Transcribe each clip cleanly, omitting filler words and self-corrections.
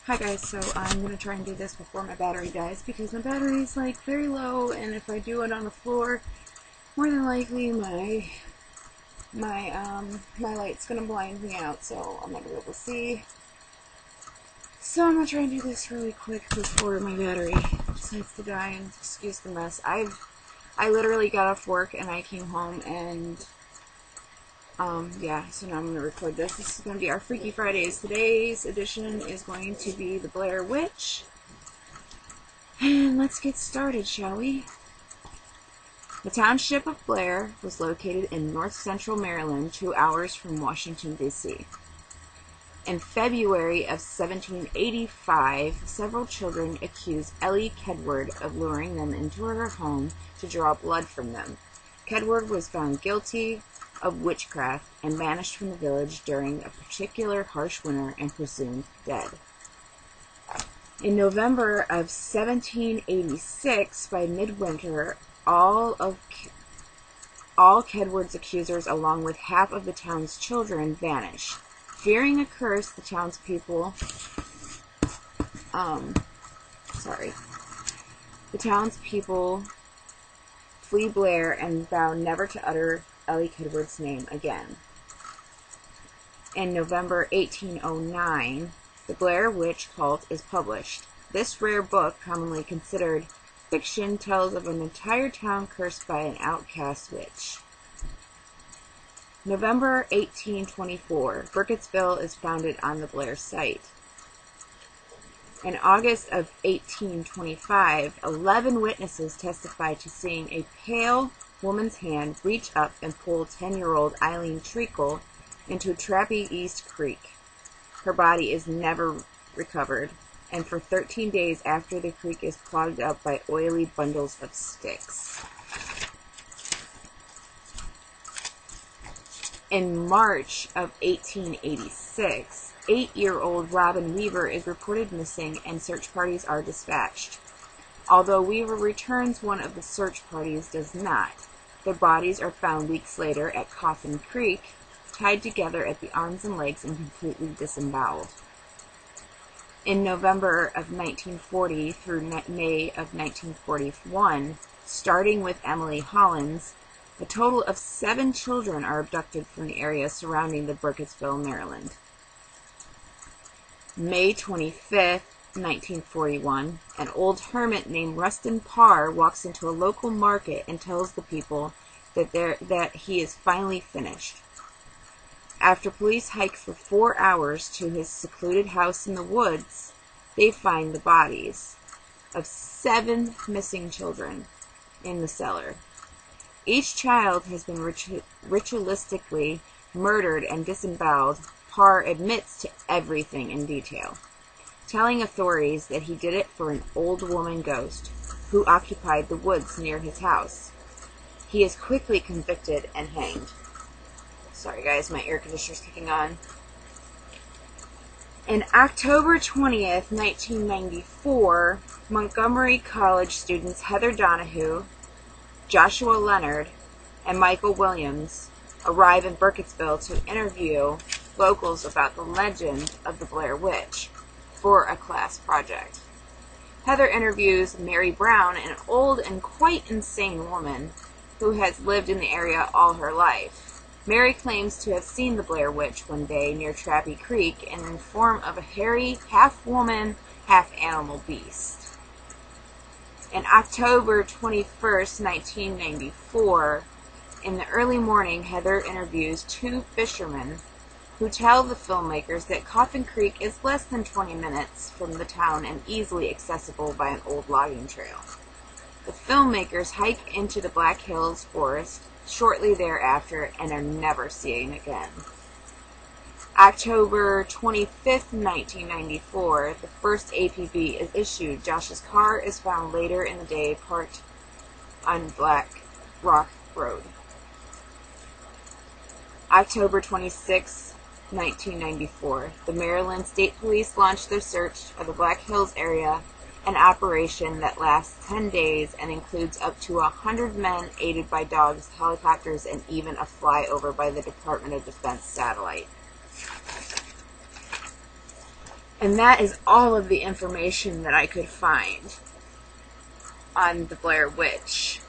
Hi guys, so I'm going to try and do this before my battery dies because my battery is like very low, and if I do it on the floor, more than likely my light's going to blind me out, so I'm not going to be able to see. So I'm going to try and do this really quick before my battery decides to die, and excuse the mess. I literally got off work and I came home and yeah, so now I'm going to record this. This is going to be our Freaky Fridays. Today's edition is going to be the Blair Witch. And let's get started, shall we? The township of Blair was located in north-central Maryland, 2 hours from Washington, D.C. In February of 1785, several children accused Ellie Kedward of luring them into her home to draw blood from them. Kedward was found guilty of witchcraft and banished from the village during a particular harsh winter and presumed dead. In November of 1786, by midwinter, all Kedward's accusers, along with half of the town's children, vanished. Fearing a curse, the townspeople flee Blair and vow never to utter Ellie Kedward's name again. In November 1809, The Blair Witch Cult is published. This rare book, commonly considered fiction, tells of an entire town cursed by an outcast witch. November 1824, Burkittsville is founded on the Blair site. In August of 1825, 11 witnesses testified to seeing a pale woman's hand reach up and pull 10-year-old Eileen Treacle into Trappy East Creek. Her body is never recovered, and for 13 days after, the creek is clogged up by oily bundles of sticks. In March of 1886, 8-year-old Robin Weaver is reported missing and search parties are dispatched. Although Weaver returns, one of the search parties does not. Their bodies are found weeks later at Coffin Creek, tied together at the arms and legs and completely disemboweled. In November of 1940 through May of 1941, starting with Emily Hollins, a total of 7 children are abducted from the area surrounding the Burkittsville, Maryland. May 25th, 1941, an old hermit named Rustin Parr walks into a local market and tells the people that he is finally finished. After police hike for 4 hours to his secluded house in the woods, they find the bodies of 7 missing children in the cellar. Each child has been ritualistically murdered and disemboweled. Parr admits to everything in detail, telling authorities that he did it for an old woman ghost who occupied the woods near his house. He is quickly convicted and hanged. Sorry guys, my air conditioner's kicking on. On October 20th, 1994, Montgomery College students Heather Donahue, Joshua Leonard, and Michael Williams arrive in Burkittsville to interview locals about the legend of the Blair Witch for a class project. Heather interviews Mary Brown, an old and quite insane woman who has lived in the area all her life. Mary claims to have seen the Blair Witch one day near Trappy Creek in the form of a hairy, half-woman, half-animal beast. On October 21st, 1994, in the early morning, Heather interviews 2 fishermen who tell the filmmakers that Coffin Creek is less than 20 minutes from the town and easily accessible by an old logging trail. The filmmakers hike into the Black Hills Forest shortly thereafter and are never seen again. October 25th, 1994, the first APB is issued. Josh's car is found later in the day parked on Black Rock Road. October 26th, 1994, the Maryland State Police launched their search of the Black Hills area, an operation that lasts 10 days and includes up to 100 men aided by dogs, helicopters, and even a flyover by the Department of Defense satellite. And that is all of the information that I could find on the Blair Witch.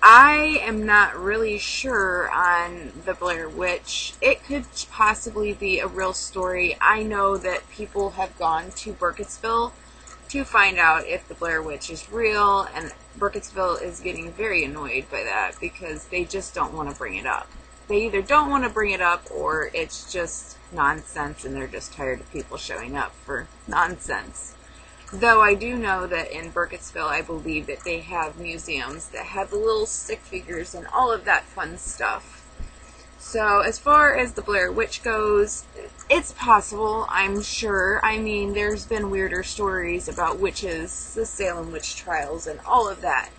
I am not really sure on the Blair Witch. It could possibly be a real story. I know that people have gone to Burkittsville to find out if the Blair Witch is real, and Burkittsville is getting very annoyed by that because they just don't want to bring it up. They either don't want to bring it up or it's just nonsense and they're just tired of people showing up for nonsense. Though I do know that in Burkittsville, I believe that they have museums that have the little stick figures and all of that fun stuff. So as far as the Blair Witch goes, it's possible, I'm sure. I mean, there's been weirder stories about witches, the Salem witch trials, and all of that.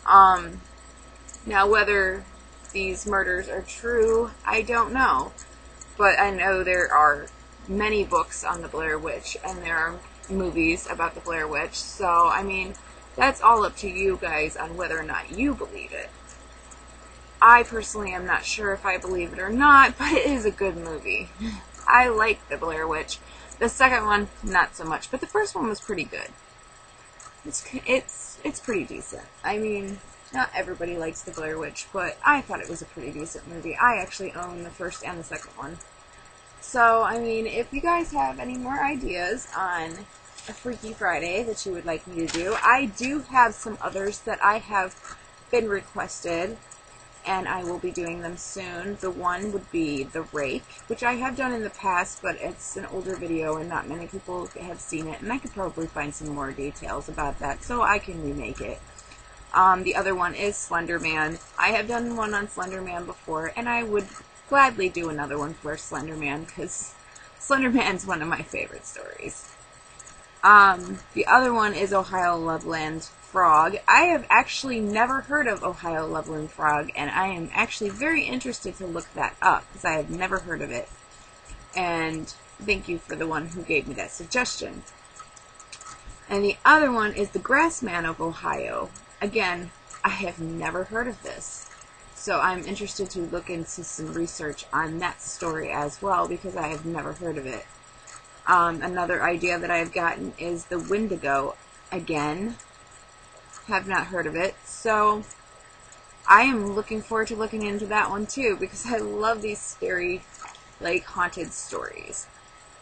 Now whether these murders are true, I don't know. But I know there are many books on the Blair Witch, and there are movies about the Blair Witch, so I mean, that's all up to you guys on whether or not you believe it. I personally am not sure if I believe it or not, but it is a good movie. I like the Blair Witch. The second one, not so much, but the first one was pretty good. It's pretty decent. I mean, not everybody likes the Blair Witch, but I thought it was a pretty decent movie. I actually own the first and the second one. So, I mean, if you guys have any more ideas on a Freaky Friday that you would like me to do, I do have some others that I have been requested, and I will be doing them soon. The one would be the rake, which I have done in the past, but it's an older video and not many people have seen it, and I could probably find some more details about that, so I can remake it. The other one is Slender Man. I have done one on Slender Man before, and I would gladly do another one for Slender Man, because Slender Man's one of my favorite stories. The other one is Ohio Loveland Frog. I have actually never heard of Ohio Loveland Frog, and I am actually very interested to look that up, because I have never heard of it. And thank you for the one who gave me that suggestion. And the other one is the Grassman of Ohio. Again, I have never heard of this. So I'm interested to look into some research on that story as well, because I have never heard of it. Another idea that I've gotten is the Wendigo. Again, have not heard of it. So I am looking forward to looking into that one too, because I love these scary, like, haunted stories.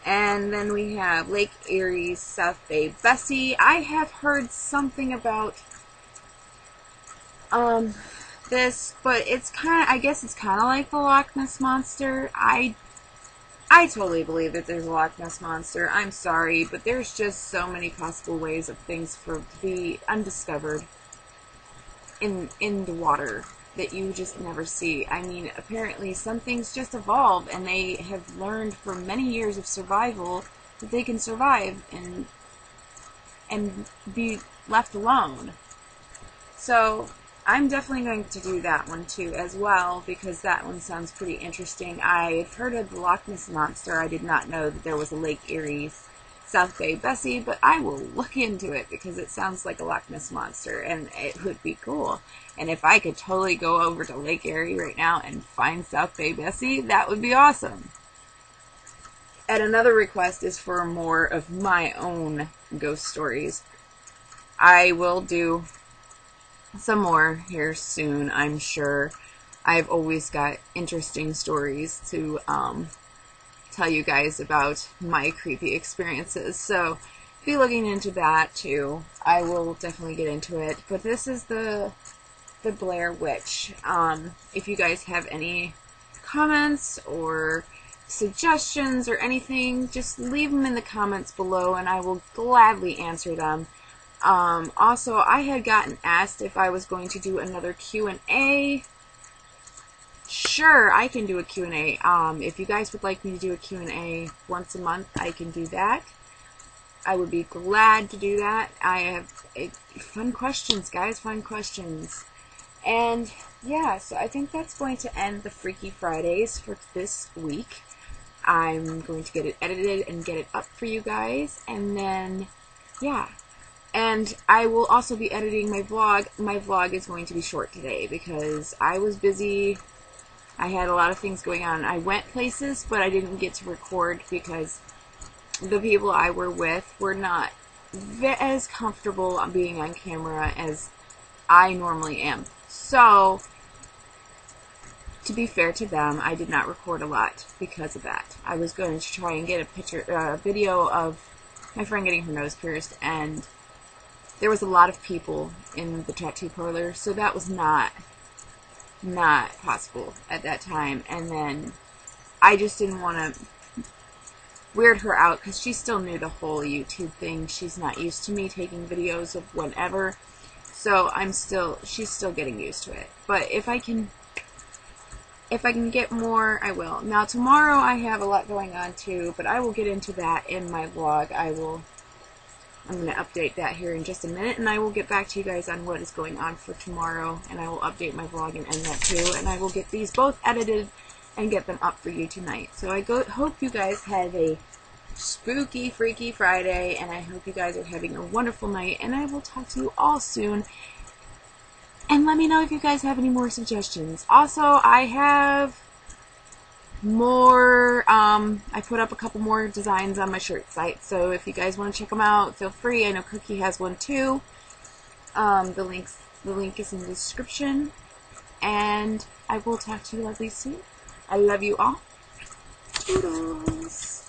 And then we have Lake Erie's South Bay Bessie. I have heard something about this, but it's kind of, I guess it's kind of like the Loch Ness Monster. I totally believe that there's a Loch Ness Monster. I'm sorry, but there's just so many possible ways of things to be undiscovered in the water that you just never see. I mean, apparently some things just evolve, and they have learned for many years of survival that they can survive and be left alone. So I'm definitely going to do that one too as well, because that one sounds pretty interesting. I've heard of the Loch Ness Monster. I did not know that there was a Lake Erie's South Bay Bessie, but I will look into it because it sounds like a Loch Ness Monster and it would be cool. And if I could totally go over to Lake Erie right now and find South Bay Bessie, that would be awesome. And another request is for more of my own ghost stories. I will do some more here soon, I'm sure. I've always got interesting stories to tell you guys about my creepy experiences, so be looking into that too. I will definitely get into it. But this is the Blair Witch. If you guys have any comments or suggestions or anything, just leave them in the comments below and I will gladly answer them. Also, I had gotten asked if I was going to do another Q&A. Sure, I can do a Q&A. If you guys would like me to do a Q&A once a month, I can do that. I would be glad to do that. I have fun questions, guys, fun questions. And yeah, so I think that's going to end the Freaky Fridays for this week. I'm going to get it edited and get it up for you guys, and then, yeah. And I will also be editing my vlog. My vlog is going to be short today because I was busy. I had a lot of things going on. I went places, but I didn't get to record because the people I were with were not as comfortable being on camera as I normally am. So, to be fair to them, I did not record a lot because of that. I was going to try and get a video of my friend getting her nose pierced, and there was a lot of people in the tattoo parlor, so that was not possible at that time. And then I just didn't want to weird her out because she's still new to the whole YouTube thing. She's not used to me taking videos of whatever, so she's still getting used to it. But if I can get more, I will. Now tomorrow I have a lot going on too, but I will get into that in my vlog. I'm going to update that here in just a minute, and I will get back to you guys on what is going on for tomorrow, and I will update my vlog and end that too, and I will get these both edited and get them up for you tonight. So I hope you guys have a spooky, freaky Friday, and I hope you guys are having a wonderful night, and I will talk to you all soon. And let me know if you guys have any more suggestions. Also, I have more, I put up a couple more designs on my shirt site, so if you guys want to check them out, feel free. I know Cookie has one too. The link is in the description, and I will talk to you lovely soon. I love you all. Toodles.